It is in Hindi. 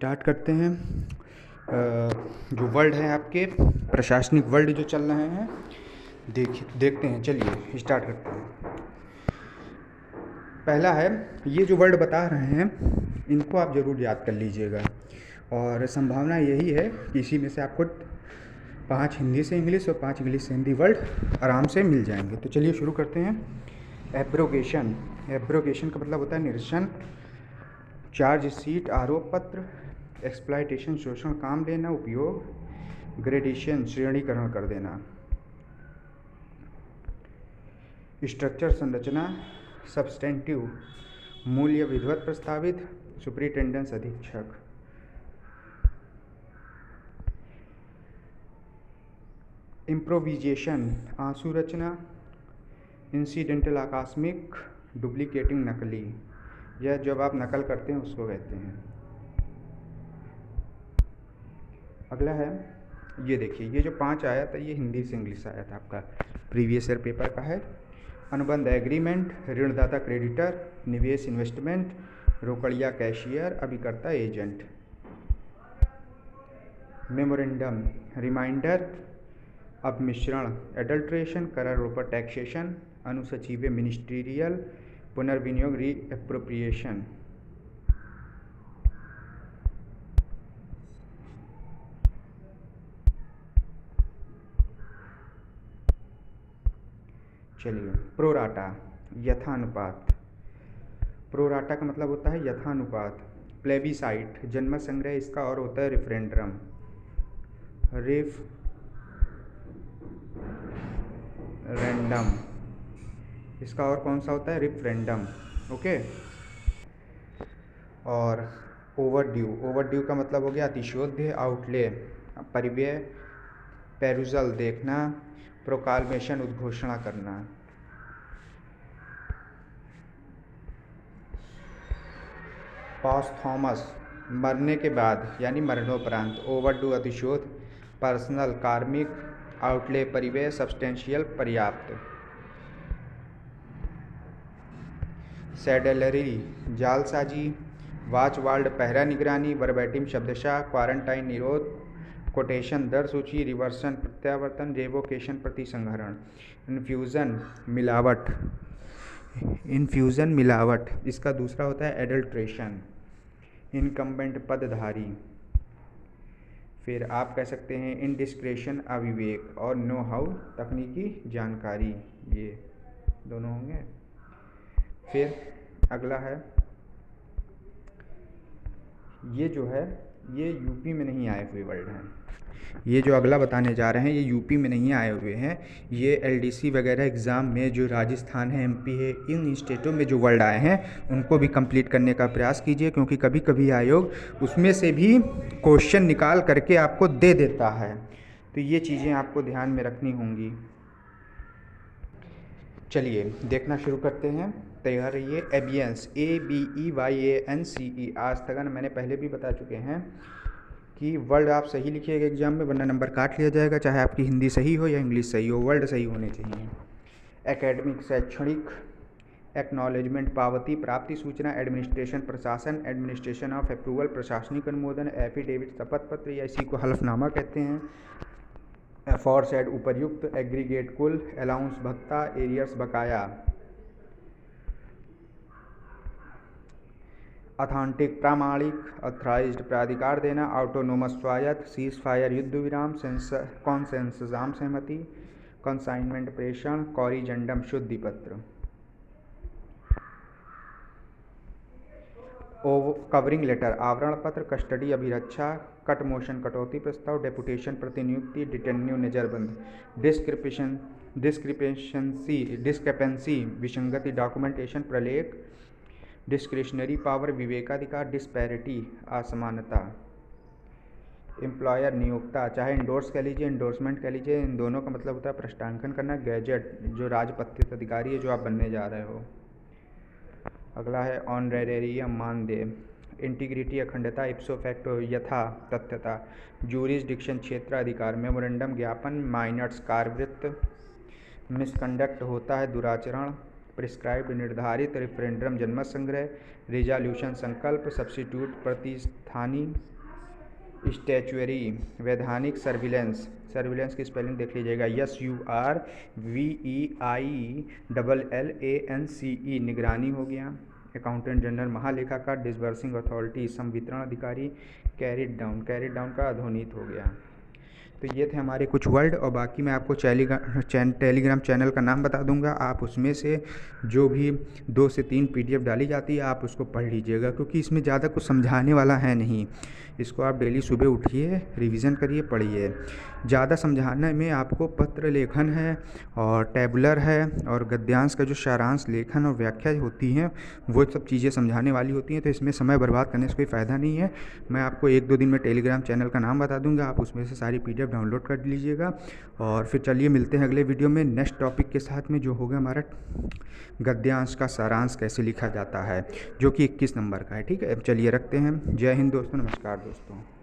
स्टार्ट करते हैं। जो वर्ड है आपके प्रशासनिक वर्ड जो चल रहे हैं देखते हैं। चलिए स्टार्ट करते हैं। पहला है, ये जो वर्ड बता रहे हैं इनको आप ज़रूर याद कर लीजिएगा और संभावना यही है कि इसी में से आपको 5 हिंदी से इंग्लिश और 5 इंग्लिश से हिंदी वर्ड आराम से मिल जाएंगे। तो चलिए शुरू करते हैं। एब्रोगेशन। एब्रोगेशन का मतलब होता है निरसन, चार्जशीट आरोप पत्र, एक्सप्लॉयटेशन शोषण काम लेना, उपयोग, ग्रेडेशन श्रेणीकरण कर देना, स्ट्रक्चर संरचना, सब्सटेंटिव मूल्य विधिवत प्रस्तावित, सुपरिटेंडेंस अधीक्षक। इम्प्रोविजेशन आंसू रचना, इंसिडेंटल आकस्मिक, डुप्लीकेटिंग नकली, यह जब आप नकल करते हैं उसको कहते हैं। अगला है, ये देखिए, ये जो 5 आया था ये हिंदी से इंग्लिश आया था, आपका प्रीवियस ईयर पेपर का है। अनुबंध एग्रीमेंट, ऋणदाता क्रेडिटर, निवेश इन्वेस्टमेंट, रोकड़िया कैशियर, अभिकर्ता एजेंट। मेमोरेंडम रिमाइंडर, अपमिश्रण एडल्ट्रेशन, करारोपण टैक्सेशन, अनुसचिव मिनिस्ट्रियल, पुनर्विनियोग री एप्रोप्रिएशन। चलिए, प्रोराटा यथानुपात। प्रोराटा का मतलब होता है यथानुपात। प्लेबिसाइट जनमत संग्रह, इसका और होता है रेफरेंडम। रेफरेंडम इसका और कौन सा होता है? रेफरेंडम। ओके। और ओवरड्यू, ओवरड्यू का मतलब हो गया अतिशोध्य, आउटले परिव्यय, पेरुजल देखना, प्रोकालमेशन उद्घोषणा करना। पॉस्थॉमस मरने के बाद यानी मरणोपरांत, ओवरड्यू अतिशोध, पर्सनल कार्मिक, आउटले परिव्यय, सब्सटेंशियल पर्याप्त। सैडलरी जालसाजी, वॉचवाल्ड पहरा निगरानी, वर्बैटिम शब्दशाह, क्वारंटाइन निरोध, कोटेशन दर सूची, रिवर्सन प्रत्यावर्तन, रेवोकेशन प्रतिसंहरण। इन्फ्यूज़न मिलावट, इन्फ्यूज़न मिलावट, इसका दूसरा होता है एडल्ट्रेशन। इनकम्बेंट पदधारी, फिर आप कह सकते हैं इंडिस्क्रेशन अविवेक, और नो हाउ तकनीकी जानकारी, ये दोनों होंगे। फिर अगला है, ये जो है ये यूपी में नहीं आए हुए वर्ड हैं। ये जो अगला बताने जा रहे हैं ये यूपी में नहीं आए हुए हैं। ये एलडीसी वगैरह एग्ज़ाम में जो राजस्थान है, एमपी है, इन स्टेटों में जो वर्ड आए हैं उनको भी कंप्लीट करने का प्रयास कीजिए, क्योंकि कभी कभी आयोग उसमें से भी क्वेश्चन निकाल करके आपको दे देता है। तो ये चीज़ें आपको ध्यान में रखनी होंगी। चलिए देखना शुरू करते हैं। तैयार रहिए। एबियंस, ABEYANCE, आज तक मैंने पहले भी बता चुके हैं कि वर्ड आप सही लिखिएगा एग्जाम में, वरना नंबर काट लिया जाएगा, चाहे आपकी हिंदी सही हो या इंग्लिश सही हो, वर्ड सही होने चाहिए। एकेडमिक शैक्षणिक, एक्नॉलेजमेंट पावती, प्राप्ति सूचना, एडमिनिस्ट्रेशन प्रशासन, एडमिनिस्ट्रेशन ऑफ अप्रूवल प्रशासनिक अनुमोदन, एफिडेविट शपथ पत्र या इसी को हलफनामा कहते हैं। एफॉरसेड उपर्युक्त, एग्रीगेट कुल, अलाउंस भत्ता, एरियर्स बकाया। अथॉन्टिक प्रामाणिक, अथराइज्ड प्राधिकार देना, ऑटोनोमस स्वायत्त, सीज फायर युद्ध विराम, कॉन्सेंसस आम सहमति, कंसाइनमेंट प्रेषण, कॉरिजेंडम शुद्धि पत्र। कवरिंग लेटर आवरण पत्र, कस्टडी अभिरक्षा, कट मोशन कटौती प्रस्ताव, डेपुटेशन प्रतिनियुक्ति, डिटेन्यू नजरबंद, डिस्क्रिपेंसी विसंगति, डॉक्यूमेंटेशन प्रलेख, डिस्क्रिशनरी पावर विवेकाधिकार, डिस्पैरिटी असमानता। एम्प्लॉयर नियोक्ता, चाहे इंडोर्स कह लीजिए, इंडोर्समेंट कह लीजिए, इन दोनों का मतलब होता है पृष्ठांकन करना। गैजेट जो राजपत्रित अधिकारी है जो आप बनने जा रहे हो। अगला है ऑनरेरियम मानदेय, इंटीग्रिटी अखंडता, इप्सो फैक्टो यथा तथ्यता, जूरिसडिक्शन क्षेत्र अधिकार, मेमोरेंडम ज्ञापन, माइनर्स कार्यवृत्त, मिसकंडक्ट होता है दुराचरण, प्रिस्क्राइब्ड निर्धारित, रेफरेंडम जनमत संग्रह, रिजोल्यूशन संकल्प, सब्स्टिट्यूट प्रतिस्थानी, स्टैच्यूरी, वैधानिक, सर्विलेंस। सर्विलेंस की स्पेलिंग देख लीजिएगा, SURVEILLANCE, निगरानी हो गया। अकाउंटेंट जनरल, महालेखाकार, डिसबर्सिंग अथॉरिटी, संवितरण अधिकारी, कैरिड डाउन का अधोनीत हो गया। तो ये थे हमारे कुछ वर्ड, और बाकी मैं आपको टेलीग्राम चैनल का नाम बता दूंगा। आप उसमें से जो भी 2 से 3 PDF डाली जाती है आप उसको पढ़ लीजिएगा, क्योंकि इसमें ज़्यादा कुछ समझाने वाला है नहीं। इसको आप डेली सुबह उठिए, रिवीजन करिए, पढ़िए। ज़्यादा समझाने में आपको पत्र लेखन है और टैबुलर है और गद्यांश का जो सारांश लेखन और व्याख्या होती हैं वो सब चीज़ें समझाने वाली होती हैं। तो इसमें समय बर्बाद करने से कोई फ़ायदा नहीं है। मैं आपको 1-2 दिन में टेलीग्राम चैनल का नाम बता दूंगा, आप उसमें से सारी PDF डाउनलोड कर लीजिएगा। और फिर चलिए मिलते हैं अगले वीडियो में नेक्स्ट टॉपिक के साथ में, जो होगा हमारा गद्यांश का सारांश कैसे लिखा जाता है, जो कि 21 नंबर का है। ठीक है, चलिए रखते हैं। जय हिंद दोस्तों, नमस्कार दोस्तों।